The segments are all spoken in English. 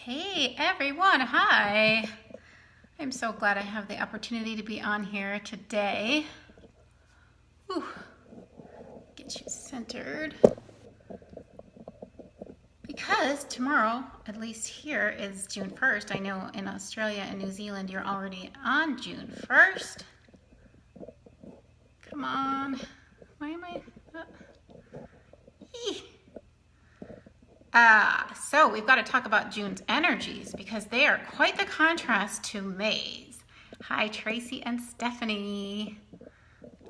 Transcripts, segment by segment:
Hey everyone, hi. I'm so glad I have the opportunity to be on here today. Whew. Get you centered. Because tomorrow, at least here, is June 1st. I know in Australia and New Zealand you're already on June 1st. Come on. Why am I... So we've got to talk about June's energies because they are quite the contrast to May's. Hi, Tracy and Stephanie.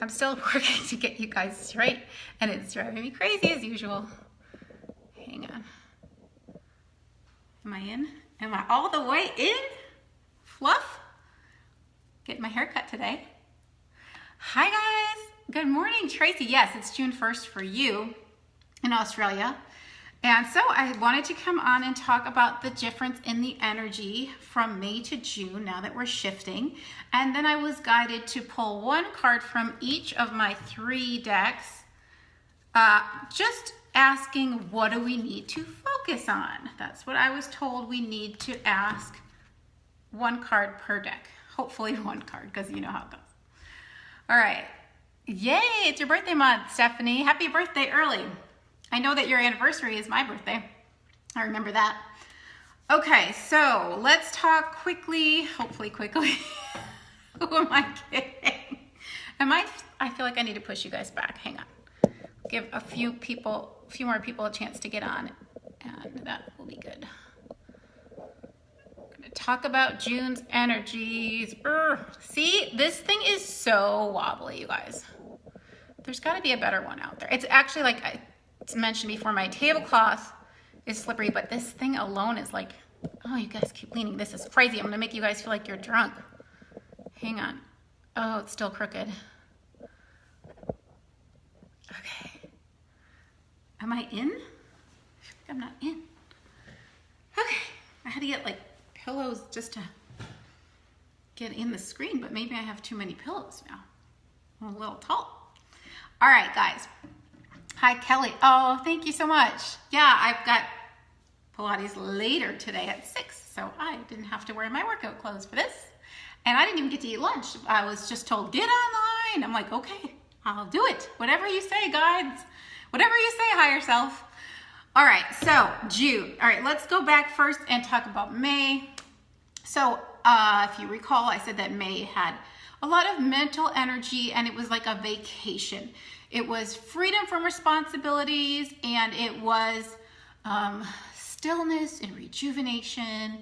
I'm still working to get you guys straight and it's driving me crazy as usual. Hang on. Am I in? Am I all the way in? Fluff? Getting my hair cut today. Hi guys. Good morning, Tracy. Yes, it's June 1st for you in Australia. And so I wanted to come on and talk about the difference in the energy from May to June now that we're shifting. And then I was guided to pull one card from each of my 3 decks, just asking what do we need to focus on? That's what I was told. We need to ask one card per deck. Hopefully one card, because you know how it goes. All right. Yay, it's your birthday month, Stephanie. Happy birthday early. I know that your anniversary is my birthday. I remember that. Okay, so let's talk quickly, hopefully quickly. Who am I kidding? I feel like I need to push you guys back. Hang on. Give a few more people a chance to get on, and that will be good. I'm gonna talk about June's energies. See, this thing is so wobbly, you guys. There's gotta be a better one out there. It's actually like, it's mentioned before, my tablecloth is slippery, but this thing alone is like, oh, you guys keep leaning. This is crazy. I'm gonna make you guys feel like you're drunk. Hang on. Oh, it's still crooked. Okay. Am I in? I feel like I'm not in. Okay. I had to get like pillows just to get in the screen, but maybe I have too many pillows now. I'm a little tall. All right, guys. Hi, Kelly. Oh, thank you so much. Yeah, I've got Pilates later today at 6, so I didn't have to wear my workout clothes for this. And I didn't even get to eat lunch. I was just told, get online. I'm like, okay, I'll do it. Whatever you say, guides. Whatever you say, higher self. All right, so June. All right, let's go back first and talk about May. So if you recall, I said that May had a lot of mental energy and it was like a vacation. It was freedom from responsibilities and it was stillness and rejuvenation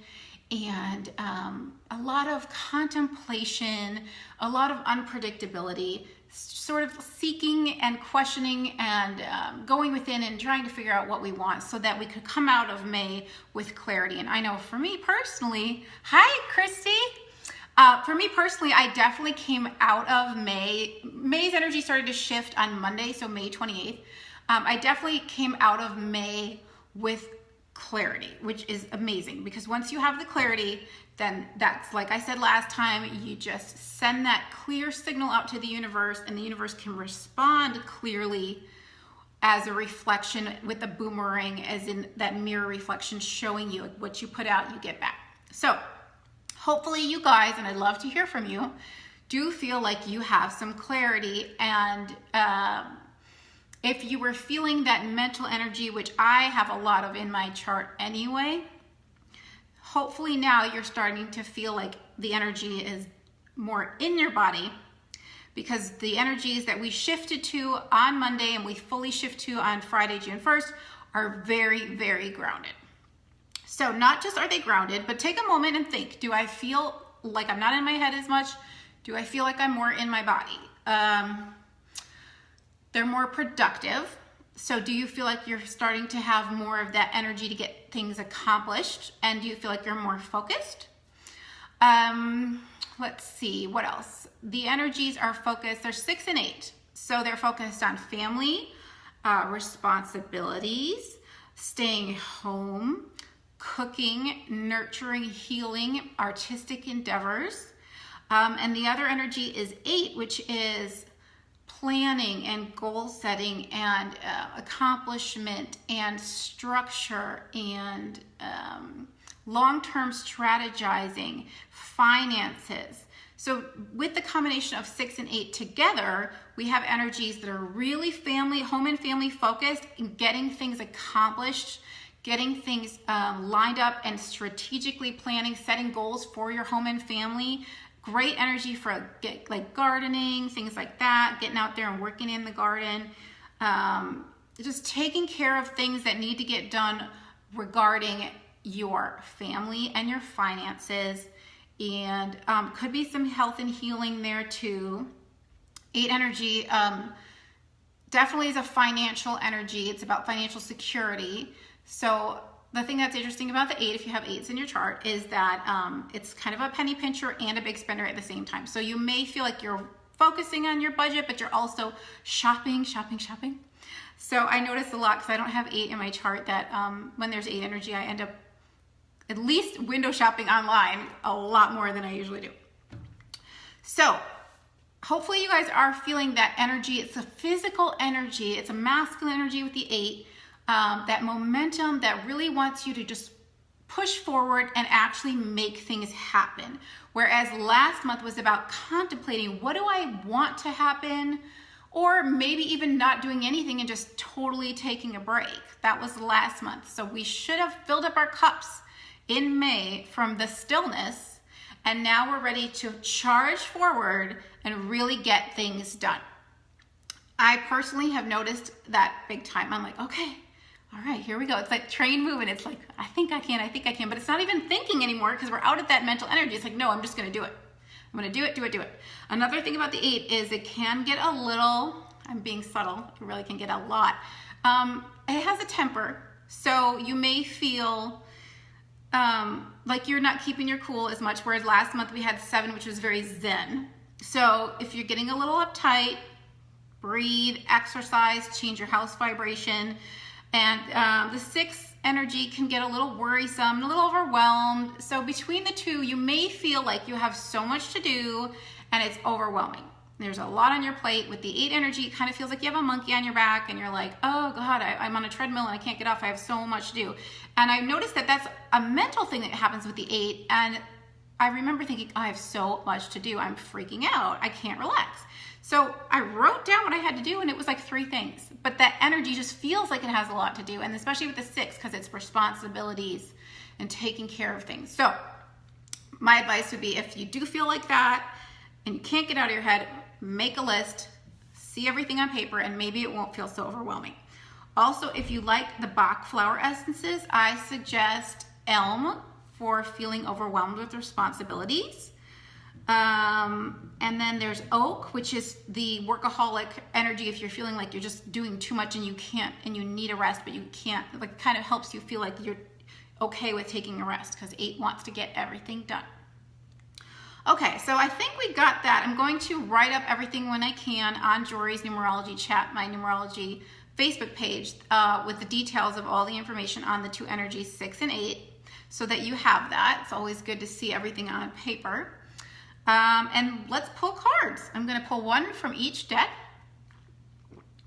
and a lot of contemplation, a lot of unpredictability, sort of seeking and questioning and going within and trying to figure out what we want so that we could come out of May with clarity. And I know for me personally, hi Christy. For me personally, I definitely came out of May. May's energy started to shift on Monday, so May 28th. I definitely came out of May with clarity, which is amazing because once you have the clarity, then that's, like I said last time, you just send that clear signal out to the universe and the universe can respond clearly as a reflection with a boomerang, as in that mirror reflection showing you what you put out, you get back. So hopefully you guys, and I'd love to hear from you, do feel like you have some clarity. And if you were feeling that mental energy, which I have a lot of in my chart anyway, hopefully now you're starting to feel like the energy is more in your body because the energies that we shifted to on Monday and we fully shift to on Friday, June 1st are very, very grounded. So not just are they grounded, but take a moment and think, do I feel like I'm not in my head as much? Do I feel like I'm more in my body? They're more productive. So do you feel like you're starting to have more of that energy to get things accomplished? And do you feel like you're more focused? Let's see, what else? The energies are focused, they're 6 and 8. So they're focused on family, responsibilities, staying home, cooking, nurturing, healing, artistic endeavors. And the other energy is 8, which is planning and goal setting and accomplishment and structure and long-term strategizing, finances. So with the combination of 6 and 8 together, we have energies that are really home and family focused and getting things accomplished, getting things lined up and strategically planning, setting goals for your home and family. Great energy for like gardening, things like that, getting out there and working in the garden. Just taking care of things that need to get done regarding your family and your finances. And could be some health and healing there too. 8 energy definitely is a financial energy. It's about financial security. So the thing that's interesting about the 8, if you have 8s in your chart, is that it's kind of a penny pincher and a big spender at the same time. So you may feel like you're focusing on your budget, but you're also shopping. So I notice a lot, because I don't have 8 in my chart, that when there's 8 energy, I end up at least window shopping online a lot more than I usually do. So hopefully you guys are feeling that energy. It's a physical energy. It's a masculine energy with the 8. That momentum that really wants you to just push forward and actually make things happen. Whereas last month was about contemplating, what do I want to happen? Or maybe even not doing anything and just totally taking a break. That was last month. So we should have filled up our cups in May from the stillness, and now we're ready to charge forward and really get things done. I personally have noticed that big time. I'm like, okay, all right, here we go. It's like train moving. It's like, I think I can, but it's not even thinking anymore because we're out of that mental energy. It's like, no, I'm just gonna do it. I'm gonna do it. Another thing about the 8 is it can get a little, I'm being subtle, it really can get a lot. It has a temper, so you may feel like you're not keeping your cool as much, whereas last month we had 7, which was very zen. So if you're getting a little uptight, breathe, exercise, change your house vibration. And the 6 energy can get a little worrisome, a little overwhelmed. So between the two, you may feel like you have so much to do and it's overwhelming. There's a lot on your plate. With the 8 energy, it kind of feels like you have a monkey on your back and you're like, oh God, I'm on a treadmill and I can't get off. I have so much to do. And I've noticed that that's a mental thing that happens with the 8. And I remember thinking, I have so much to do. I'm freaking out. I can't relax. So I wrote down what I had to do and it was like 3 things. But that energy just feels like it has a lot to do. And especially with the 6, because it's responsibilities and taking care of things. So my advice would be, if you do feel like that and you can't get out of your head, make a list, see everything on paper, and maybe it won't feel so overwhelming. Also, if you like the Bach flower essences, I suggest Elm for feeling overwhelmed with responsibilities. And then there's Oak, which is the workaholic energy. If you're feeling like you're just doing too much and you can't, and you need a rest, but you can't, like, kind of helps you feel like you're okay with taking a rest, because 8 wants to get everything done. Okay, so I think we got that. I'm going to write up everything when I can on Jory's Numerology Chat, my numerology Facebook page, with the details of all the information on the 2 energies, 6 and 8, so that you have that. It's always good to see everything on paper. And let's pull cards. I'm going to pull 1 from each deck.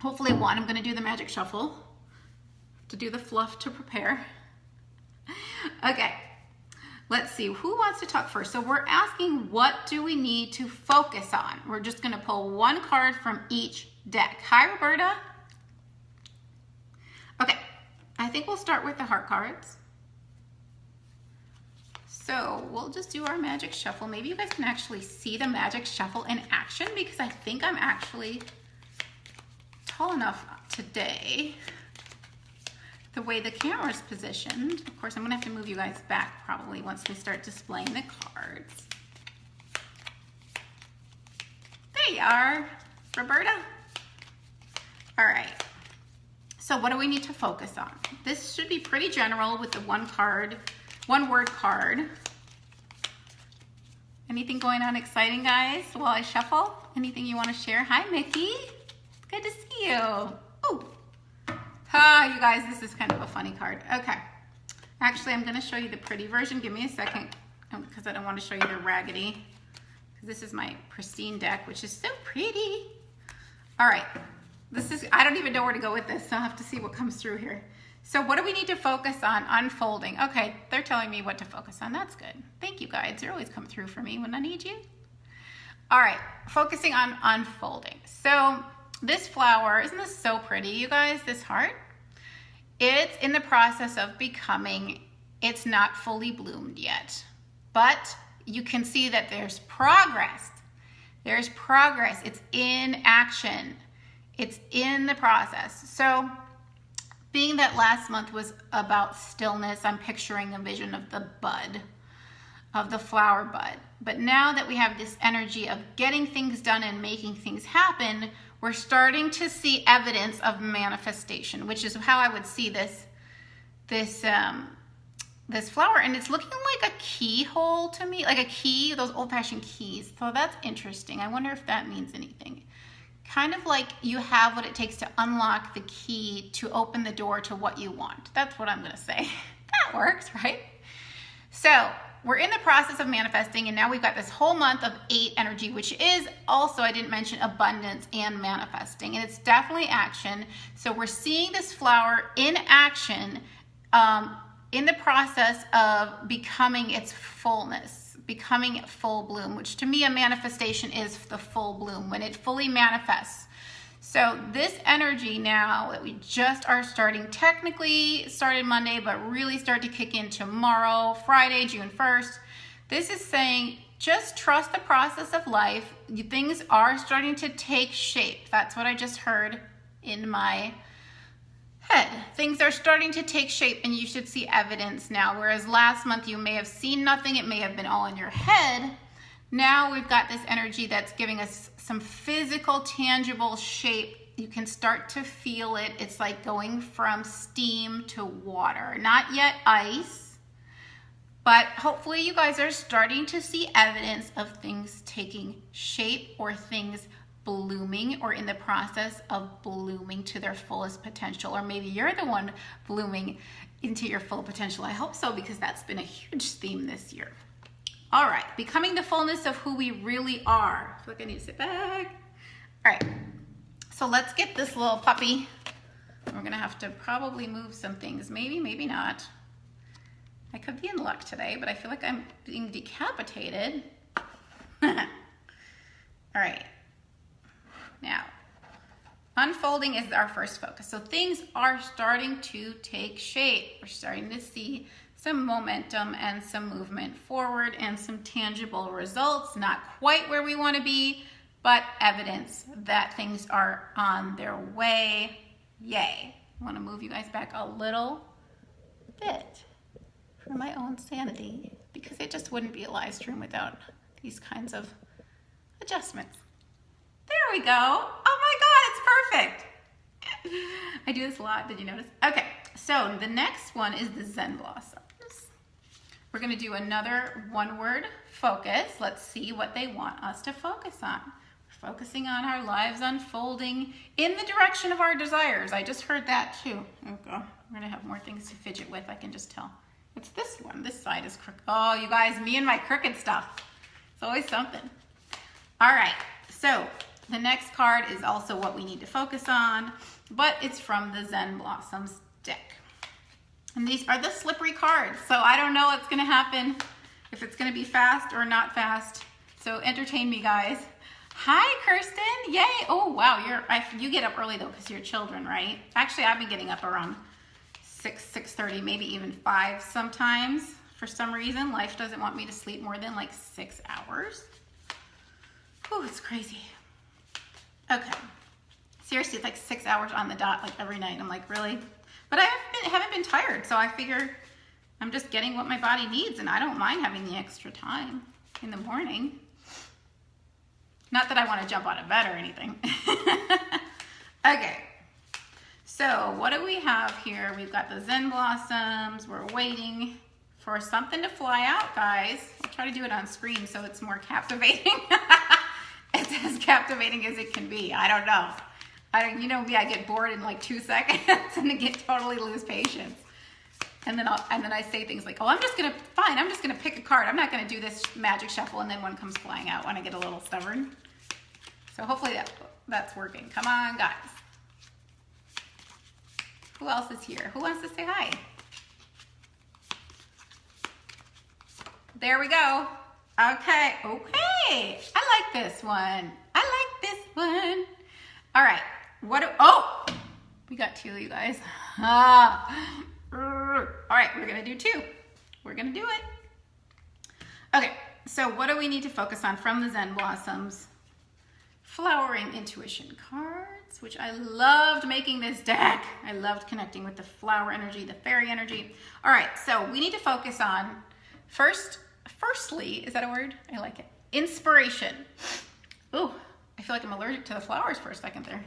Hopefully 1. I'm going to do the magic shuffle to do the fluff to prepare. Okay. Let's see, who wants to talk first? So we're asking, what do we need to focus on? We're just gonna pull 1 card from each deck. Hi, Roberta. Okay, I think we'll start with the heart cards. So we'll just do our magic shuffle. Maybe you guys can actually see the magic shuffle in action, because I think I'm actually tall enough today, the way the camera's positioned. Of course, I'm gonna have to move you guys back probably once we start displaying the cards. There you are, Roberta. All right, so what do we need to focus on? This should be pretty general with the 1 word card. Anything going on exciting, guys, while I shuffle? Anything you wanna share? Hi, Mickey, good to see you. Ooh. You guys, this is kind of a funny card. Okay, actually, I'm going to show you the pretty version. Give me a second, because I don't want to show you the raggedy. This is my pristine deck, which is so pretty. All right, I don't even know where to go with this, so I'll have to see what comes through here. So what do we need to focus on? Unfolding. Okay, they're telling me what to focus on. That's good. Thank you, guides. You always come through for me when I need you. All right, focusing on unfolding. So this flower, isn't this so pretty, you guys, this heart? It's in the process of becoming, it's not fully bloomed yet, but you can see that there's progress. There's progress. It's in action. It's in the process. So being that last month was about stillness, I'm picturing a vision of the bud, of the flower bud. But now that we have this energy of getting things done and making things happen, we're starting to see evidence of manifestation, which is how I would see this flower. And it's looking like a keyhole to me, like a key, those old-fashioned keys. So that's interesting. I wonder if that means anything. Kind of like you have what it takes to unlock the key to open the door to what you want. That's what I'm going to say. That works, right? So we're in the process of manifesting, and now we've got this whole month of 8 energy, which is also, I didn't mention, abundance and manifesting, and it's definitely action. So we're seeing this flower in action, in the process of becoming its fullness, becoming full bloom, which to me a manifestation is the full bloom, when it fully manifests. So this energy now that we just are starting, technically started Monday, but really start to kick in tomorrow, Friday, June 1st. This is saying just trust the process of life. Things are starting to take shape. That's what I just heard in my head. Things are starting to take shape, and you should see evidence now. Whereas last month you may have seen nothing, it may have been all in your head. Now we've got this energy that's giving us some physical, tangible shape. You can start to feel it. It's like going from steam to water. Not yet ice, but hopefully you guys are starting to see evidence of things taking shape, or things blooming, or in the process of blooming to their fullest potential. Or maybe you're the one blooming into your full potential. I hope so, because that's been a huge theme this year. All right, becoming the fullness of who we really are. I feel like I need to sit back. All right, so let's get this little puppy. We're gonna have to probably move some things. Maybe, maybe not. I could be in luck today, but I feel like I'm being decapitated. All right. Now, unfolding is our first focus. So things are starting to take shape. We're starting to see some momentum and some movement forward and some tangible results. Not quite where we want to be, but evidence that things are on their way. Yay. I want to move you guys back a little bit for my own sanity, because it just wouldn't be a live stream without these kinds of adjustments. There we go. Oh my God, it's perfect. I do this a lot, did you notice? Okay, so the next one is the Zen Blossoms. We're gonna do another one-word focus. Let's see what they want us to focus on. We're focusing on our lives unfolding in the direction of our desires. I just heard that too. Oh God, we're gonna have more things to fidget with, I can just tell. It's this one, this side is crooked. Oh, you guys, me and my crooked stuff. It's always something. All right, so the next card is also what we need to focus on, but it's from the Zen Blossoms deck. And these are the slippery cards, so I don't know what's gonna happen, if it's gonna be fast or not fast. So entertain me, guys. Hi, Kirsten, yay. Oh, wow, you get up early though, because you're children, right? Actually, I've been getting up around 6:30, maybe even 5 sometimes. For some reason, life doesn't want me to sleep more than like 6 hours. Oh, it's crazy. Okay, seriously, it's like 6 hours on the dot, like every night. I'm like, really? But I haven't been tired, so I figure I'm just getting what my body needs, and I don't mind having the extra time in the morning. Not that I want to jump out of bed or anything. Okay, so what do we have here? We've got the Zen Blossoms. We're waiting for something to fly out, guys. I'll try to do it on screen so it's more captivating. It's as captivating as it can be. I don't know. You know me, I get bored in like 2 seconds and I get totally lose patience. And then I say things like, oh, I'm just gonna pick a card. I'm not gonna do this magic shuffle, and then one comes flying out when I get a little stubborn. So hopefully that's working. Come on, guys. Who else is here? Who wants to say hi? There we go. Okay, okay. I like this one. I like this one. All right. Oh, we got two, you guys. All right, we're gonna do two. We're gonna do it. Okay, so what do we need to focus on from the Zen Blossoms Flowering Intuition cards, which I loved making this deck. I loved connecting with the flower energy, the fairy energy. All right, so we need to focus on firstly, is that a word? I like it. Inspiration. Ooh, I feel like I'm allergic to the flowers for a second there.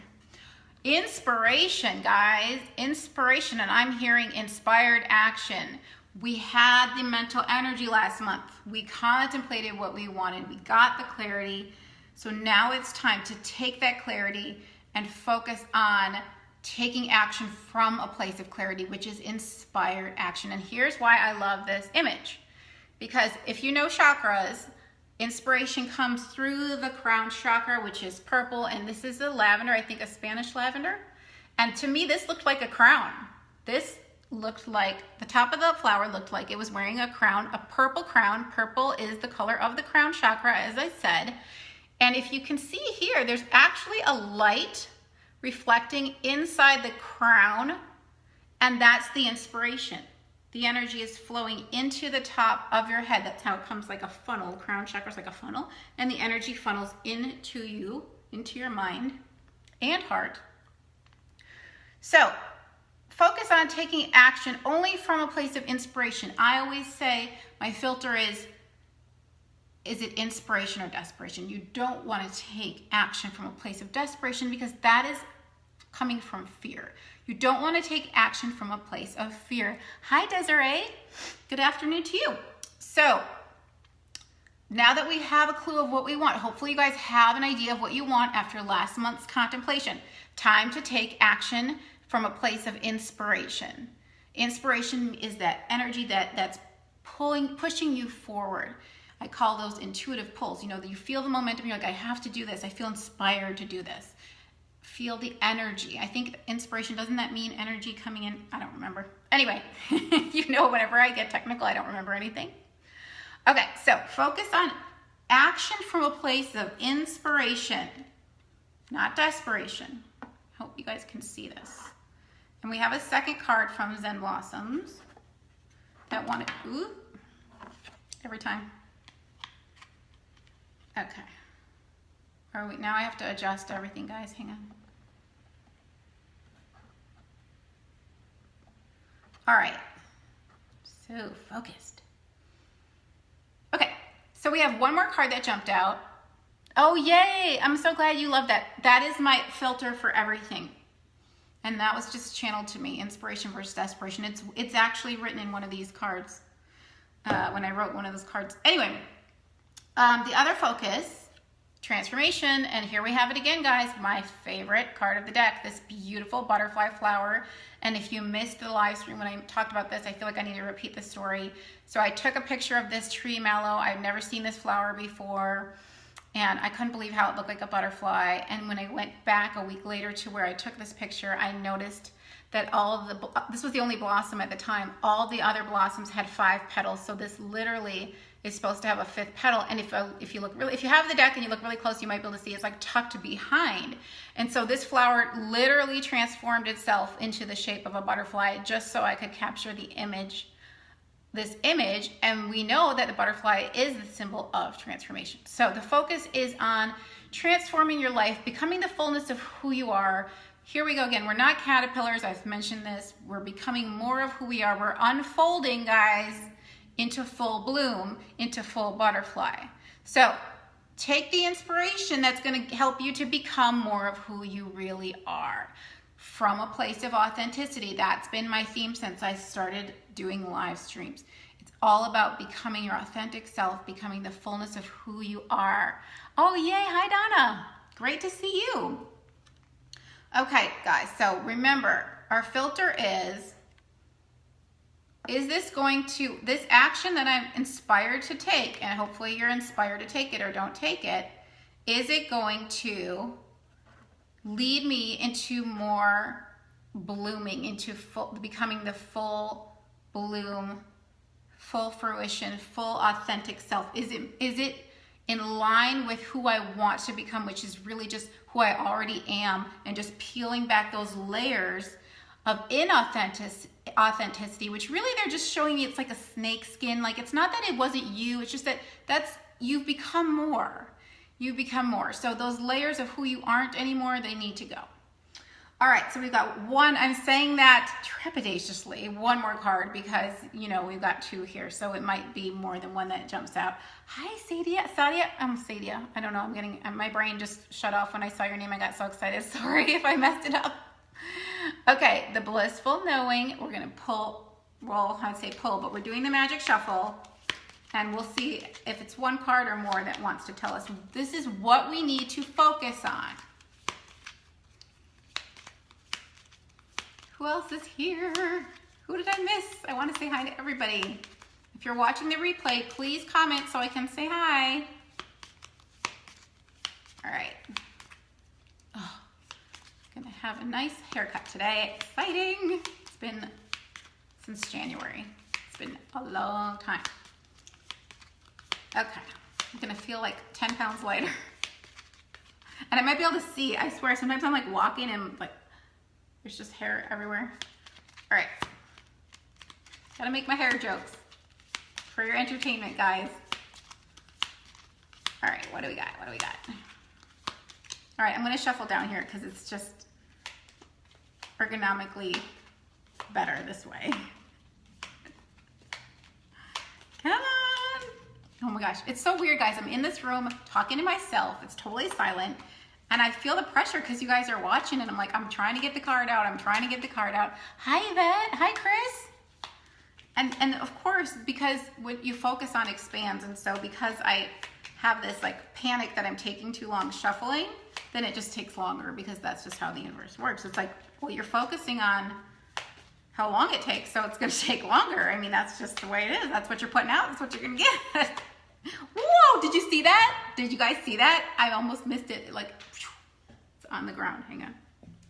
Inspiration, guys. Inspiration, and I'm hearing inspired action. We had the mental energy last month. We contemplated what we wanted. We got the clarity. So now it's time to take that clarity and focus on taking action from a place of clarity, which is inspired action. And here's why I love this image. Because if you know chakras, inspiration comes through the crown chakra, which is purple, and this is a lavender, I think a Spanish lavender. And to me, this looked like a crown. This looked like, the top of the flower looked like it was wearing a crown, a purple crown. Purple is the color of the crown chakra, as I said. And if you can see here, there's actually a light reflecting inside the crown, and that's the inspiration. The energy is flowing into the top of your head. That's how it comes like a funnel. Crown chakra is like a funnel. And the energy funnels into you, into your mind and heart. So focus on taking action only from a place of inspiration. I always say my filter is it inspiration or desperation? You don't want to take action from a place of desperation because that is coming from fear. You don't want to take action from a place of fear. Hi, Desiree. Good afternoon to you. So now that we have a clue of what we want, hopefully you guys have an idea of what you want after last month's contemplation. Time to take action from a place of inspiration. Inspiration is that energy that's pushing you forward. I call those intuitive pulls. You know, that you feel the momentum, you're like, I have to do this. I feel inspired to do this. Feel the energy. I think inspiration, doesn't that mean energy coming in? I don't remember. Anyway, you know, whenever I get technical, I don't remember anything. Okay, so focus on action from a place of inspiration, not desperation. Hope you guys can see this. And we have a second card from Zen Blossoms that wanted, ooh, every time. Okay. Now I have to adjust everything, guys. Hang on. All right. So focused. Okay. So we have one more card that jumped out. Oh, yay. I'm so glad you love that. That is my filter for everything. And that was just channeled to me. Inspiration versus desperation. It's actually written in one of these cards. When I wrote one of those cards. Anyway, the other focus, transformation, and here we have it again, guys. My favorite card of the deck, this beautiful butterfly flower. And if you missed the live stream when I talked about this, I feel like I need to repeat the story. So I took a picture of this tree mallow. I've never seen this flower before, and I couldn't believe how it looked like a butterfly. And when I went back a week later to where I took this picture, I noticed that this was the only blossom at the time. All the other blossoms had 5 petals. So this literally is supposed to have a 5th petal. And if you have the deck and you look really close, you might be able to see it's like tucked behind. And so this flower literally transformed itself into the shape of a butterfly just so I could capture this image. And we know that the butterfly is the symbol of transformation. So the focus is on transforming your life, becoming the fullness of who you are. Here we go again. We're not caterpillars. I've mentioned this. We're becoming more of who we are. We're unfolding, guys, into full bloom, into full butterfly. So take the inspiration that's going to help you to become more of who you really are from a place of authenticity. That's been my theme since I started doing live streams. It's all about becoming your authentic self, becoming the fullness of who you are. Oh, yay. Hi, Donna. Great to see you. Okay, guys, so remember, our filter is this action that I'm inspired to take, and hopefully you're inspired to take it or don't take it, is it going to lead me into more blooming, into becoming the full bloom, full fruition, full authentic self? Is it in line with who I want to become, which is really just who I already am, and just peeling back those layers of inauthenticity, which really they're just showing me it's like a snake skin. Like, it's not that it wasn't you, it's just that you've become more. You've become more. So those layers of who you aren't anymore, they need to go. All right, so we've got one, I'm saying that trepidatiously, one more card, because, you know, we've got two here, so it might be more than one that jumps out. Hi, Sadia. Sadia. I don't know, my brain just shut off when I saw your name. I got so excited. Sorry if I messed it up. Okay, the blissful knowing. We're gonna pull, well, I'd say pull, but we're doing the magic shuffle, and we'll see if it's one card or more that wants to tell us this is what we need to focus on. Who else is here? Who did I miss? I want to say hi to everybody. If you're watching the replay, please comment so I can say hi. All right. Oh, gonna have a nice haircut today. Exciting. It's been since January. It's been a long time. Okay. I'm gonna feel like 10 pounds lighter. And I might be able to see. I swear, sometimes I'm like walking and like, there's just hair everywhere. All right. Gotta make my hair jokes for your entertainment, guys. All right, what do we got? All right, I'm gonna shuffle down here because it's just ergonomically better this way. Come on. Oh my gosh, it's so weird, guys. I'm in this room talking to myself. It's totally silent. And I feel the pressure because you guys are watching, and I'm like, I'm trying to get the card out. Hi, Yvette. Hi, Chris. And of course, because when you focus on expands, and so because I have this like panic that I'm taking too long shuffling, then it just takes longer, because that's just how the universe works. It's like, well, you're focusing on how long it takes, so it's going to take longer. I mean, that's just the way it is. That's what you're putting out. That's what you're going to get. Whoa, did you see that? Did you guys see that? I almost missed it. Like, it's on the ground. Hang on.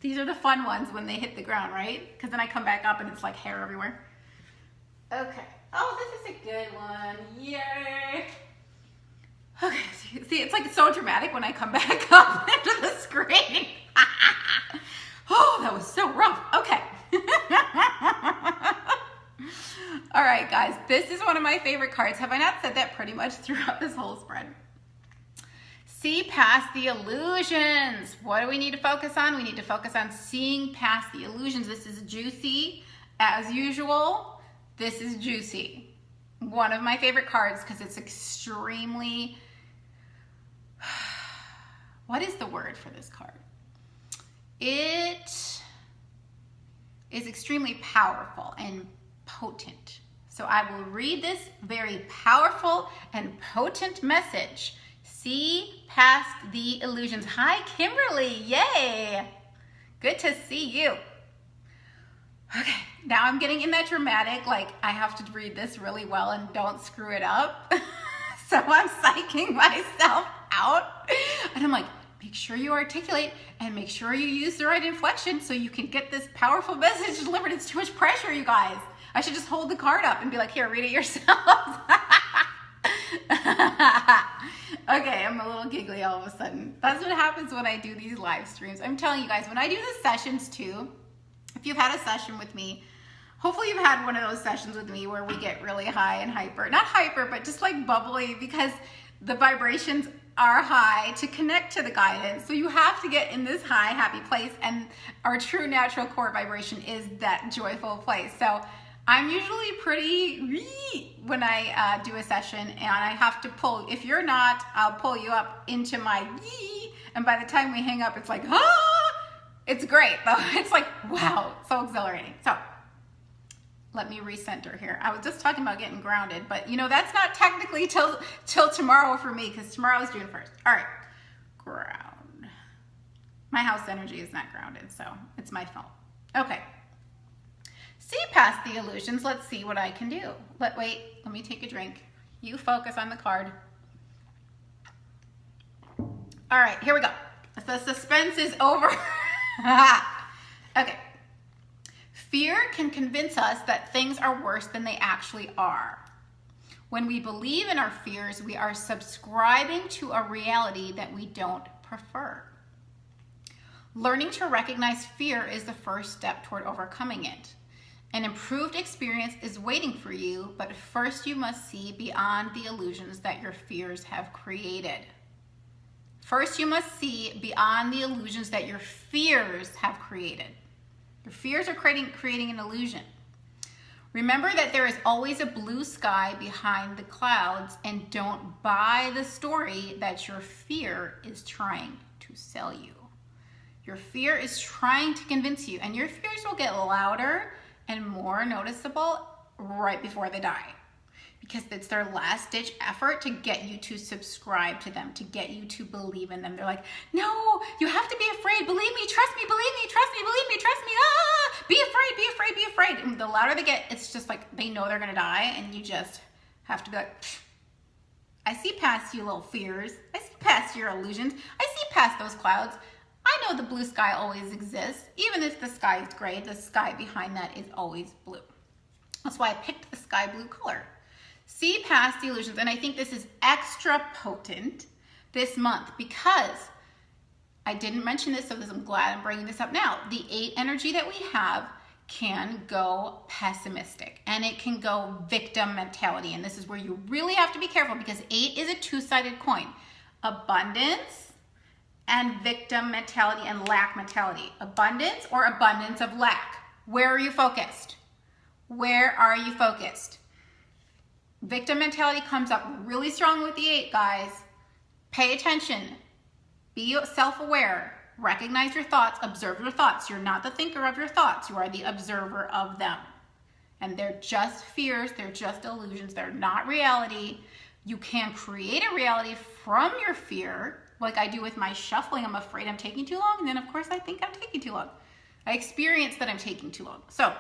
These are the fun ones when they hit the ground, right? Because then I come back up and it's like hair everywhere. Okay. Oh, this is a good one. Yay. Okay. See, it's like so dramatic when I come back up into the screen. Oh, that was so rough. Okay. All right, guys, this is one of my favorite cards. Have I not said that pretty much throughout this whole spread? See past the illusions. What do we need to focus on? We need to focus on seeing past the illusions. This is juicy, as usual. This is juicy. One of my favorite cards because it's extremely, what is the word for this card? It is extremely powerful and potent. So I will read this very powerful and potent message. See past the illusions. Hi, Kimberly. Yay. Good to see you. Okay, now I'm getting in that dramatic, like I have to read this really well and don't screw it up. So I'm psyching myself out. And I'm like, make sure you articulate and make sure you use the right inflection so you can get this powerful message delivered. It's too much pressure, you guys. I should just hold the card up and be like, here, read it yourselves. Okay, I'm a little giggly all of a sudden. That's what happens when I do these live streams. I'm telling you guys, when I do the sessions too, if you've had a session with me, hopefully you've had one of those sessions with me where we get really high and hyper. Not hyper, but just like bubbly, because the vibrations are high to connect to the guidance. So you have to get in this high, happy place, and our true natural core vibration is that joyful place. So I'm usually pretty when I do a session, and I have to pull. If you're not, I'll pull you up into my yee, and by the time we hang up, it's like, ah! It's great though. It's like, wow, so exhilarating. So let me recenter here. I was just talking about getting grounded, but you know, that's not technically till tomorrow for me, because tomorrow is June 1st. All right, ground. My house energy is not grounded, so it's my fault. Okay. See past the illusions. Let's see what I can do. Let me take a drink. You focus on the card. All right, here we go. The suspense is over. Okay. Fear can convince us that things are worse than they actually are. When we believe in our fears, we are subscribing to a reality that we don't prefer. Learning to recognize fear is the first step toward overcoming it. An improved experience is waiting for you, but first you must see beyond the illusions that your fears have created. First, you must see beyond the illusions that your fears have created. Your fears are creating an illusion. Remember that there is always a blue sky behind the clouds, and don't buy the story that your fear is trying to sell you. Your fear is trying to convince you, and your fears will get louder and more noticeable right before they die, because it's their last ditch effort to get you to subscribe to them, to get you to believe in them. They're like, no, you have to be afraid. Believe me, trust me, believe me, trust me, believe me, trust me. Ah, be afraid, be afraid, be afraid. And the louder they get, it's just like they know they're gonna die, and you just have to be like, I see past you little fears. I see past your illusions. I see past those clouds. I know the blue sky always exists. Even if the sky is gray, the sky behind that is always blue. That's why I picked the sky blue color. See past the illusions, and I think this is extra potent this month because I didn't mention this, so I'm glad I'm bringing this up now. The 8 energy that we have can go pessimistic, and it can go victim mentality, and this is where you really have to be careful because 8 is a 2-sided coin. Abundance and victim mentality and lack mentality. Abundance or abundance of lack. Where are you focused? Where are you focused? Victim mentality comes up really strong with the 8, guys. Pay attention. Be self-aware. Recognize your thoughts. Observe your thoughts. You're not the thinker of your thoughts. You are the observer of them. And they're just fears. They're just illusions. They're not reality. You can create a reality from your fear, like I do with my shuffling. I'm afraid I'm taking too long, and then of course I think I'm taking too long. I experience that I'm taking too long. So,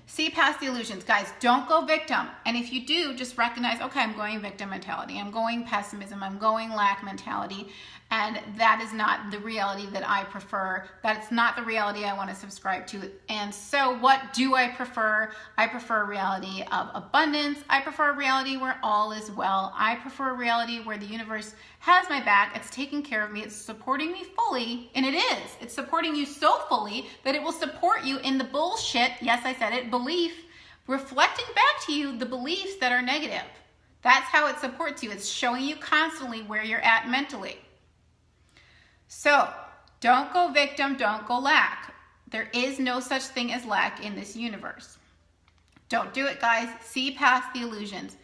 see past the illusions. Guys, don't go victim. And if you do, just recognize, okay, I'm going victim mentality. I'm going pessimism. I'm going lack mentality. And that is not the reality that I prefer. That's not the reality I want to subscribe to. And so what do I prefer? I prefer a reality of abundance. I prefer a reality where all is well. I prefer a reality where the universe has my back. It's taking care of me. It's supporting me fully. And it is. It's supporting you so fully that it will support you in the bullshit, yes, I said it, belief, reflecting back to you the beliefs that are negative. That's how it supports you. It's showing you constantly where you're at mentally. So, don't go victim, don't go lack. There is no such thing as lack in this universe. Don't do it, guys. See past the illusions.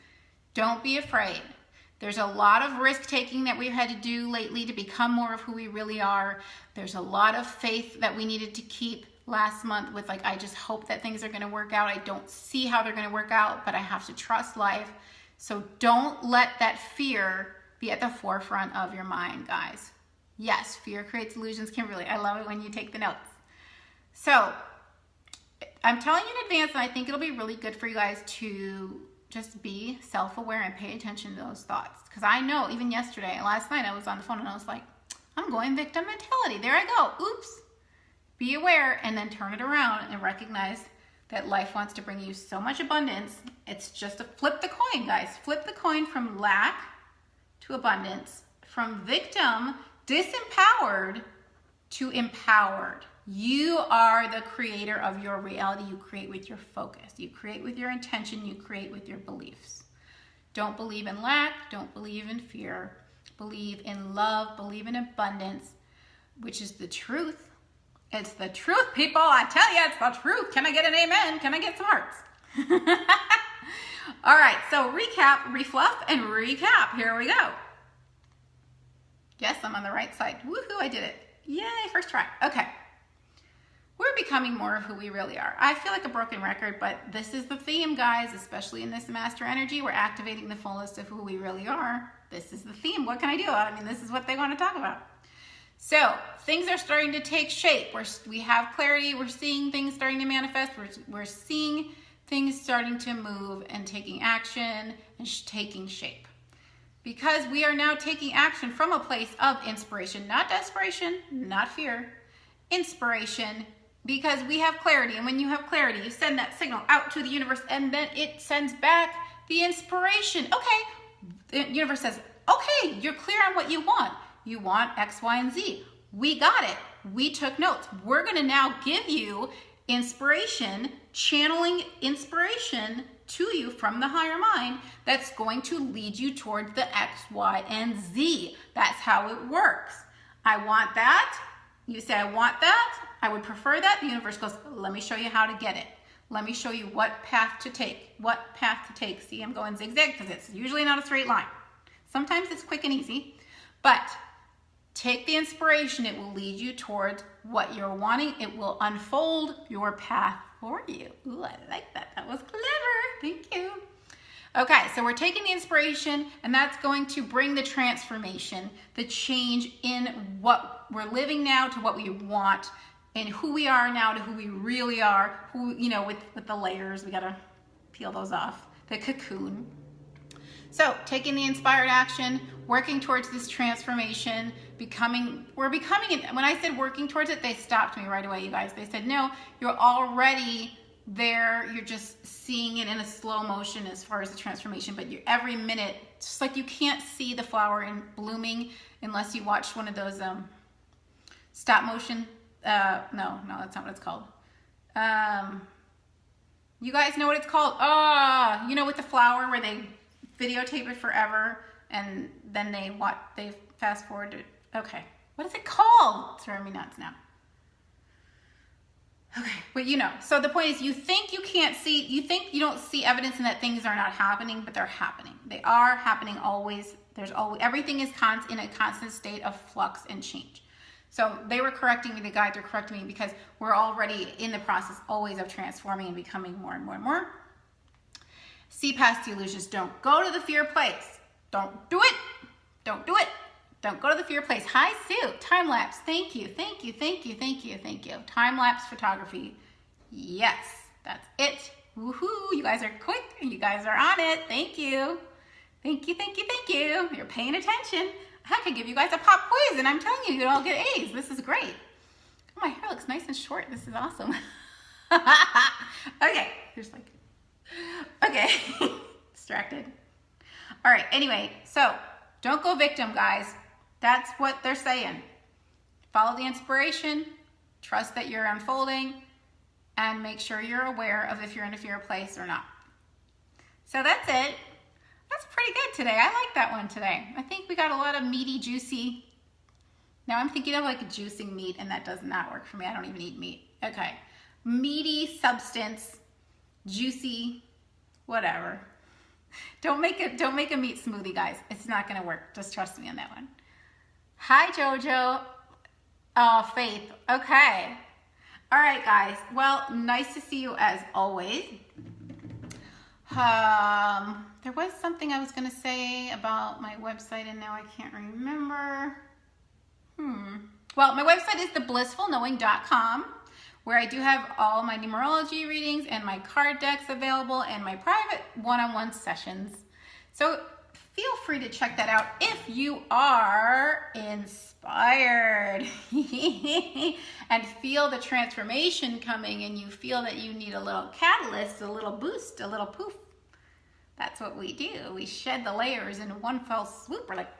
Don't be afraid. There's a lot of risk-taking that we've had to do lately to become more of who we really are. There's a lot of faith that we needed to keep last month with, like, I just hope that things are going to work out. I don't see how they're going to work out, but I have to trust life. So don't let that fear be at the forefront of your mind, guys. Yes, fear creates illusions, Kimberly. I love it when you take the notes. So, I'm telling you in advance, and I think it'll be really good for you guys to just be self-aware and pay attention to those thoughts. Because I know, even yesterday, last night, I was on the phone and I was like, I'm going victim mentality. There I go. Oops. Be aware and then turn it around and recognize that life wants to bring you so much abundance. It's just a flip the coin, guys. Flip the coin from lack to abundance, from victim disempowered to empowered. You are the creator of your reality. You create with your focus. You create with your intention. You create with your beliefs. Don't believe in lack. Don't believe in fear. Believe in love. Believe in abundance, which is the truth. It's the truth, people. I tell you, it's the truth. Can I get an amen? Can I get some hearts? All right, so recap, refluff, and recap. Here we go. Yes, I'm on the right side. Woohoo, I did it. Yay, first try. Okay. We're becoming more of who we really are. I feel like a broken record, but this is the theme, guys, especially in this master energy. We're activating the fullness of who we really are. This is the theme. What can I do? I mean, this is what they want to talk about. So things are starting to take shape. We have clarity. We're seeing things starting to manifest. We're seeing things starting to move and taking action and taking shape. because we are now taking action from a place of inspiration, not desperation, not fear, inspiration, because we have clarity. And when you have clarity, you send that signal out to the universe, and then it sends back the inspiration. Okay, the universe says, okay, you're clear on what you want. You want X, Y, and Z. We got it. We took notes. We're gonna now give you inspiration, channeling inspiration to you from the higher mind that's going to lead you towards the X, Y, and Z. That's how it works. I want that. You say, I want that. I would prefer that. The universe goes, let me show you how to get it. Let me show you what path to take. What path to take. See, I'm going zigzag because it's usually not a straight line. Sometimes it's quick and easy, but take the inspiration. It will lead you towards what you're wanting. It will unfold your path for you. Ooh, I like that. That was clever. Thank you. Okay, so we're taking the inspiration, and that's going to bring the transformation, the change in what we're living now to what we want, and who we are now to who we really are. Who, you know, with the layers, we gotta peel those off. The cocoon. So taking the inspired action, working towards this transformation, we're becoming it. When I said working towards it, they stopped me right away, you guys. They said, no, you're already there. You're just seeing it in a slow motion as far as the transformation, but every minute, just like you can't see the flower in blooming unless you watch one of those stop motion. No, that's not what it's called. You guys know what it's called? You know, with the flower where they videotape it forever and then they fast forward it. Okay, what is it called? It's driving me nuts now. Okay, but you know, so the point is, you think you can't see, you think you don't see evidence and that things are not happening, but they're happening. They are happening always. There's always, everything is in a constant state of flux and change. So they were correcting me, the guides are correcting me, because we're already in the process always of transforming and becoming more and more and more. See past the illusions. Don't go to the fear place. Don't do it. Don't do it. Don't go to the fear place. Hi, Sue. Time lapse. Thank you. Thank you. Thank you. Thank you. Thank you. Time lapse photography. Yes, that's it. Woohoo. You guys are quick. You guys are on it. Thank you. Thank you. Thank you. Thank you. You're paying attention. I could give you guys a pop quiz and I'm telling you, you'd all get A's. This is great. Oh, my hair looks nice and short. This is awesome. Okay. There's like, okay. Distracted. All right. Anyway, so don't go victim, guys. That's what they're saying. Follow the inspiration, trust that you're unfolding, and make sure you're aware of if you're in a fear place or not. So that's it. That's pretty good today. I like that one today. I think we got a lot of meaty, juicy. Now I'm thinking of like a juicing meat, and that does not work for me. I don't even eat meat. Okay. Meaty substance, juicy, whatever. Don't make a meat smoothie, guys. It's not gonna work. Just trust me on that one. Hi, Jojo. Oh, Faith. Okay. All right, guys. Well, nice to see you as always. There was something I was going to say about my website, and now I can't remember. Well, my website is theblissfulknowing.com, where I do have all my numerology readings and my card decks available and my private one-on-one sessions. So feel free to check that out if you are inspired and feel the transformation coming, and you feel that you need a little catalyst, a little boost, a little poof. That's what we do. We shed the layers in one fell swoop, or like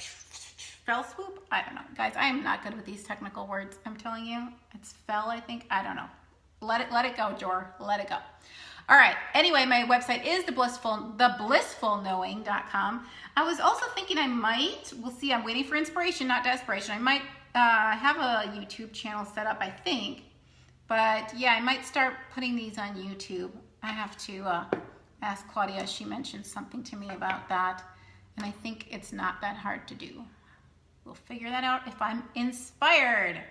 fell swoop. I don't know. Guys, I am not good with these technical words. I'm telling you. It's fell, I think. I don't know. Let it go, Jor. Let it go. All right. Anyway, my website is theblissfulknowing.com. I was also thinking we'll see, I'm waiting for inspiration, not desperation. I might have a YouTube channel set up, I think. But yeah, I might start putting these on YouTube. I have to ask Claudia. She mentioned something to me about that. And I think it's not that hard to do. We'll figure that out if I'm inspired.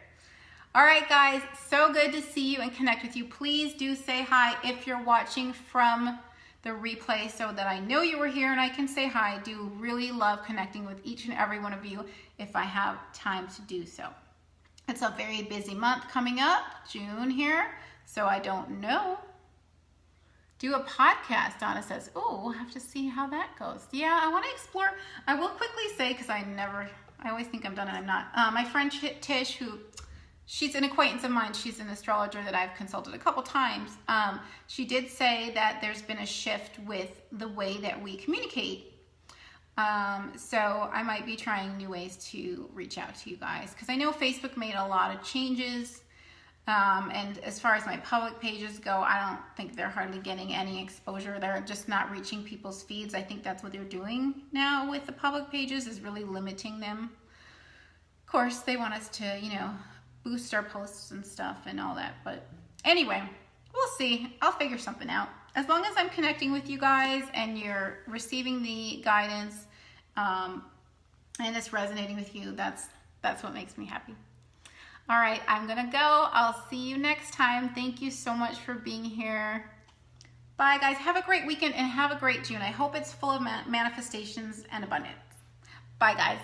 All right, guys, so good to see you and connect with you. Please do say hi if you're watching from the replay so that I know you were here and I can say hi. I do really love connecting with each and every one of you if I have time to do so. It's a very busy month coming up, June here, so I don't know. do a podcast, Donna says. Oh, we'll have to see how that goes. Yeah, I want to explore. I will quickly say, because I always think I'm done and I'm not. My friend Tish, she's an acquaintance of mine. She's an astrologer that I've consulted a couple times. She did say that there's been a shift with the way that we communicate. So I might be trying new ways to reach out to you guys, because I know Facebook made a lot of changes. And as far as my public pages go, I don't think they're hardly getting any exposure. They're just not reaching people's feeds. I think that's what they're doing now with the public pages, is really limiting them. Of course, they want us to, you know, boost our posts and stuff and all that. But anyway, we'll see. I'll figure something out. As long as I'm connecting with you guys and you're receiving the guidance, and it's resonating with you, that's what makes me happy. All right, I'm gonna go. I'll see you next time. Thank you so much for being here. Bye, guys. Have a great weekend and have a great June. I hope it's full of manifestations and abundance. Bye, guys.